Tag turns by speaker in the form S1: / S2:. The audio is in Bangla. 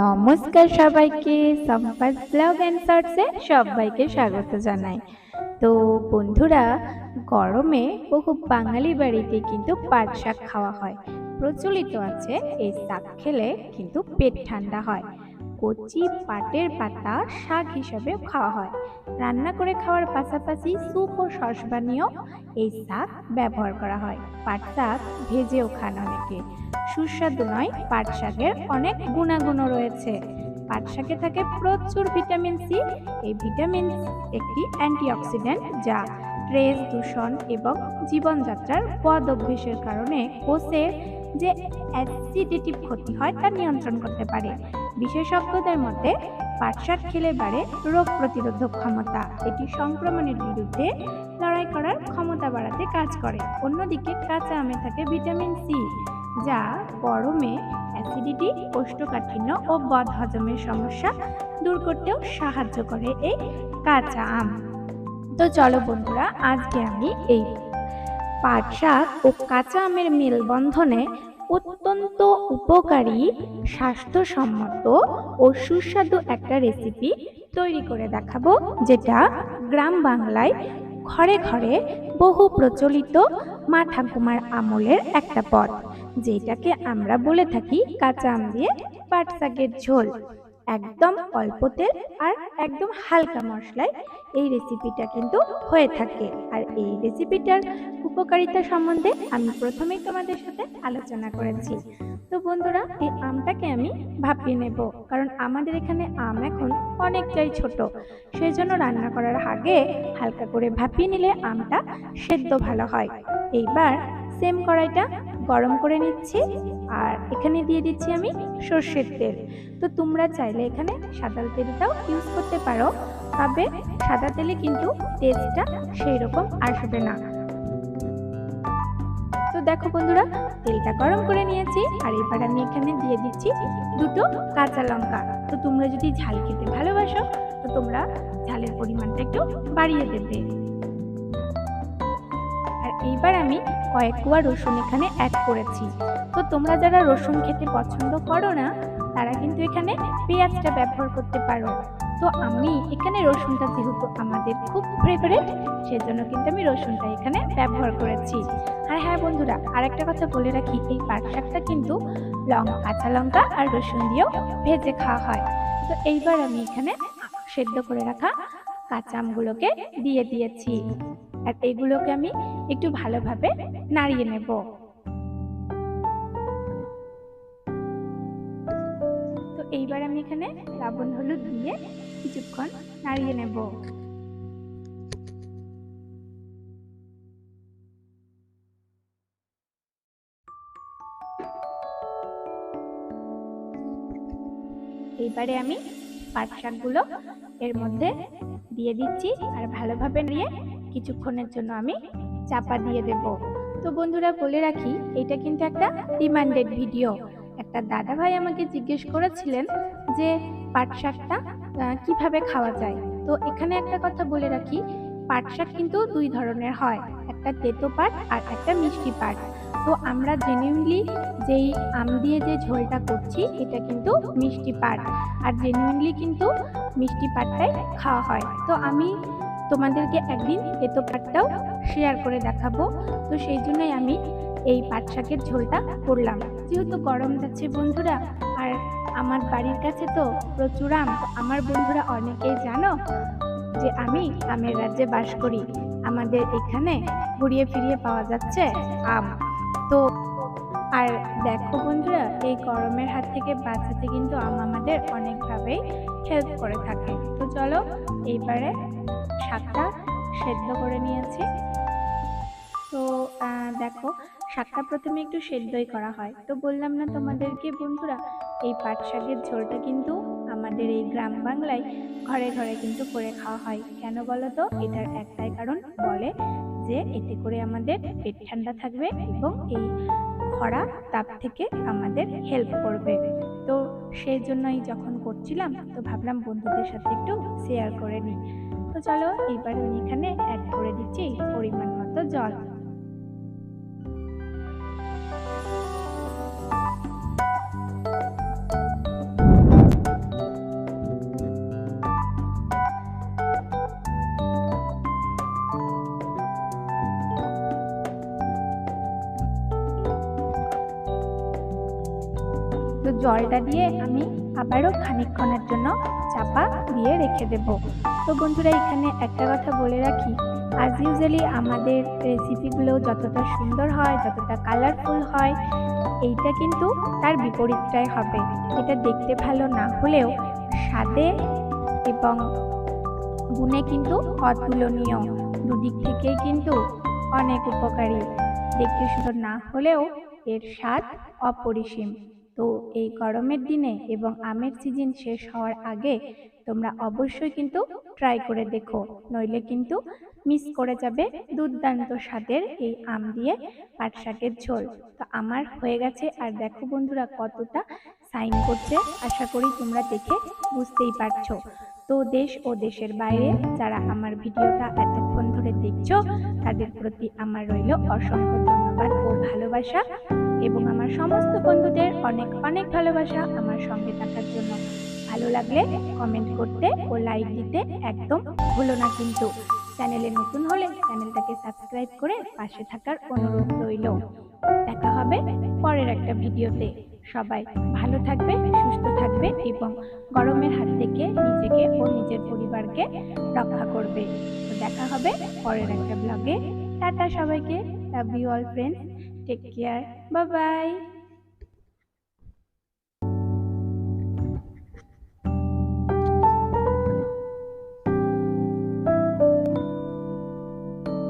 S1: নমস্কার সবাইকে, সম্পাস ব্লগ এন্ড শর্টসে সবাইকে স্বাগত জানাই। তো বন্ধুরা, গরমে বহু বাঙালি বাড়িতে কিন্তু পাট শাক খাওয়া হয়। প্রচলিত আছে এই শাক খেলে কিন্তু পেট ঠান্ডা হয়। কচি পাটের পাতা শাক হিসাবেও খাওয়া হয়। রান্না করে খাওয়ার পাশাপাশি স্যুপ ও সস বানিয়েও এই শাক ব্যবহার করা হয়। পাট শাক ভেজেও খান অনেকে। সুস্বাদু নয়, পাট শাকের অনেক গুণাগুণও রয়েছে। পাট শাকে থাকে প্রচুর ভিটামিন সি। এই ভিটামিন একটি অ্যান্টিঅক্সিডেন্ট যা স্ট্রেস, দূষণ এবং জীবনযাত্রার বদ অভ্যেসের কারণে কোষের যে অ্যাসিডিটি ক্ষতি হয় তা নিয়ন্ত্রণ করতে পারে। বিশেষজ্ঞদের মতে পাট শাক খেলে বাড়ে রোগ প্রতিরোধক ক্ষমতা। এটি সংক্রমণের বিরুদ্ধে লড়াই করার ক্ষমতা বাড়াতে কাজ করে। অন্যদিকে কাঁচা আমে থাকে ভিটামিন সি, যা গরমে অ্যাসিডিটি, কোষ্ঠকাঠিন্য ও বদহজমের সমস্যা দূর করতেও সাহায্য করে এই কাঁচা আম। তো চলো বন্ধুরা, আজকে আমি এই পাট শাক ও কাঁচা আমের মেলবন্ধনে অত্যন্ত উপকারী, স্বাস্থ্যসম্মত ও সুস্বাদু একটা রেসিপি তৈরি করে দেখাবো, যেটা গ্রাম বাংলায় ঘরে ঘরে বহু প্রচলিত মা ঠাকুমার আমলের একটা পদ, যেটাকে আমরা বলে থাকি কাঁচা আম দিয়ে পাট শাকের ঝোল। একদম অল্প তেল আর একদম হালকা মশলায় এই রেসিপিটা কিন্তু হয়ে থাকে। আর এই রেসিপিটার উপকারিতা সম্বন্ধে আমি প্রথমেই তোমাদের সাথে আলোচনা করেছি। তো বন্ধুরা, এই আমটাকে আমি ভাপিয়ে নেব, কারণ আমাদের এখানে আম এখন অনেকটাই ছোট। সেই জন্য রান্না করার আগে হালকা করে ভাপিয়ে নিলে আমটা সেদ্ধ ভালো হয়। এইবার সেম কড়াইটা গরম করে নিচ্ছি, আর এখানে দিয়ে দিচ্ছি আমি সর্ষের তেল। তো তোমরা চাইলে এখানে সাদা তেলটাও ইউজ করতে পারো, তবে সাদা তেলে কিন্তু টেস্টটা সেই রকম আসবে না। তো দেখো বন্ধুরা, তেলটা গরম করে নিয়েছি, আর এবার আমি এখানে দিয়ে দিচ্ছি দুটো কাঁচা লঙ্কা। তো তোমরা যদি ঝাল খেতে ভালোবাসো তো তোমরা ঝালের পরিমাণটা একটু বাড়িয়ে দেবে। আর এইবার আমি কয়েক কোয়া রসুন এখানে অ্যাড করেছি। তো তোমরা যারা রসুন খেতে পছন্দ করো না, তারা কিন্তু এখানে পেঁয়াজটা ব্যবহার করতে পারো। তো আমি এখানে রসুনটা যেহেতু আমাদের খুব ফেভারিট, সেজন্য কিন্তু আমি রসুনটা এখানে ব্যবহার করেছি। আর হ্যাঁ বন্ধুরা, আরেকটা কথা বলে রাখি, এই পাট শাকটা কিন্তু কাঁচা লঙ্কা আর রসুন দিয়েও ভেজে খাওয়া হয়। তো এইবার আমি এখানে সেদ্ধ করে রাখা কাঁচা আমগুলোকে দিয়ে দিয়েছি, আর এইগুলোকে আমি একটু ভালোভাবে নাড়িয়ে নেব। তো এইবার আমি এখানে লবণ হলুদ দিয়ে কিছুক্ষণ নাড়িয়ে নেব। এইবারে আমি পাট শাকগুলো এর মধ্যে দিয়ে দিচ্ছি, আর ভালোভাবে নিয়ে কিছুক্ষণের জন্য আমি চাপা দিয়ে দেব। তো বন্ধুরা, বলে রাখি, এটা কিন্তু একটা ডিমান্ডেড ভিডিও। একটা দাদা ভাই আমাকে জিজ্ঞেস করেছিলেন যে পাট শাকটা কিভাবে খাওয়া যায়। তো এখানে একটা কথা বলে রাখি, পাট শাক কিন্তু দুই ধরনের হয়, একটা তেতো পাট আর একটা মিষ্টি পাট। তো আমরা জেনুইনলি যেই আম দিয়ে যে ঝোলটা করছি, এটা কিন্তু মিষ্টি পাট, আর জেনুইনলি কিন্তু মিষ্টি পাটটাই খাওয়া হয়। তো আমি তোমাদেরকে একদিন তেতো পাটটাও শেয়ার করে দেখাবো। তো সেই জন্যই আমি এই পাট শাকের ঝোলটা করলাম। যেহেতু গরম যাচ্ছে বন্ধুরা, আর আমার বাড়ির কাছে তো প্রচুর আম। তো আমার বন্ধুরা অনেকেই জানো যে আমি আমের রাজ্যে বাস করি। আমাদের এখানে ঘুরিয়ে ফিরিয়ে পাওয়া যাচ্ছে আম। তো আর দেখো বন্ধুরা, এই গরমের হাত থেকে বাঁচাতে কিন্তু আম আমাদের অনেকভাবেই হেল্প করে থাকে। তো চলো, এইবারে শাকটা সেদ্ধ করে নিয়েছি। তো দেখো, শাকটা প্রথমে একটু সেদ্ধই করা হয়। তো বললাম না তোমাদেরকে বন্ধুরা, এই পাট শাকের ঝোলটা কিন্তু আমাদের এই গ্রাম বাংলায় ঘরে ঘরে কিন্তু করে খাওয়া হয়। কেন বলো তো? এটার একটাই কারণ, বলে যে এতে করে আমাদের পেট ঠান্ডা থাকবে এবং এই খরা তাপ থেকে আমাদের হেল্প করবে। তো সেই জন্যই যখন করছিলাম, তো ভাবলাম বন্ধুদের সাথে একটু শেয়ার করে নিই। তো চলো, এইবার আমি এখানে অ্যাড করে দিচ্ছি পরিমাণ মতো জল। তো জলটা দিয়ে আমি আবারও খানিকক্ষণের জন্য চাপা দিয়ে রেখে দেব। তো বন্ধুরা, এখানে একটা কথা বলে রাখি, আজ ইউজুয়ালি আমাদের রেসিপিগুলো যতটা সুন্দর হয়, যতটা কালারফুল হয়, এইটা কিন্তু তার বিপরীতটাই হবে। এটা দেখতে ভালো না হলেও স্বাদে এবং গুণে কিন্তু অতুলনীয়। দুদিক থেকেই কিন্তু অনেক উপকারী। দেখতে সুন্দর না হলেও এর স্বাদ অপরিসীম। তো এই গরমের দিনে এবং আমের সিজন শেষ হওয়ার আগে তোমরা অবশ্যই কিন্তু ট্রাই করে দেখো, নইলে কিন্তু মিস করে যাবে দুর্দান্ত স্বাদের এই আম দিয়ে পাট শাকের ঝোল। তো আমার হয়ে গেছে, আর দেখো বন্ধুরা কতটা সাইন করছে, আশা করি তোমরা দেখে বুঝতেই পারছো। তো দেশ ও দেশের বাইরে যারা আমার ভিডিওটা এতক্ষণ ধরে দেখছো, তাদের প্রতি আমার রইল অসংখ্য ধন্যবাদ ও ভালোবাসা, এবং আমার সমস্ত বন্ধুদের অনেক অনেক ভালোবাসা আমার সঙ্গে থাকার জন্য। ভালো লাগলে কমেন্ট করতে ও লাইক দিতে একদম ভুলো না কিন্তু। চ্যানেলে নতুন হলে চ্যানেলটাকে সাবস্ক্রাইব করে পাশে থাকার অনুরোধ রইল। দেখা হবে পরের একটা ভিডিওতে। সবাই ভালো থাকবে, সুস্থ থাকবে এবং গরমের হাত থেকে নিজেকে ও নিজের পরিবারকে রক্ষা করবে। তো দেখা হবে পরের একটা ব্লগে। টাটা সবাইকে, love you all friends, take care, bye by.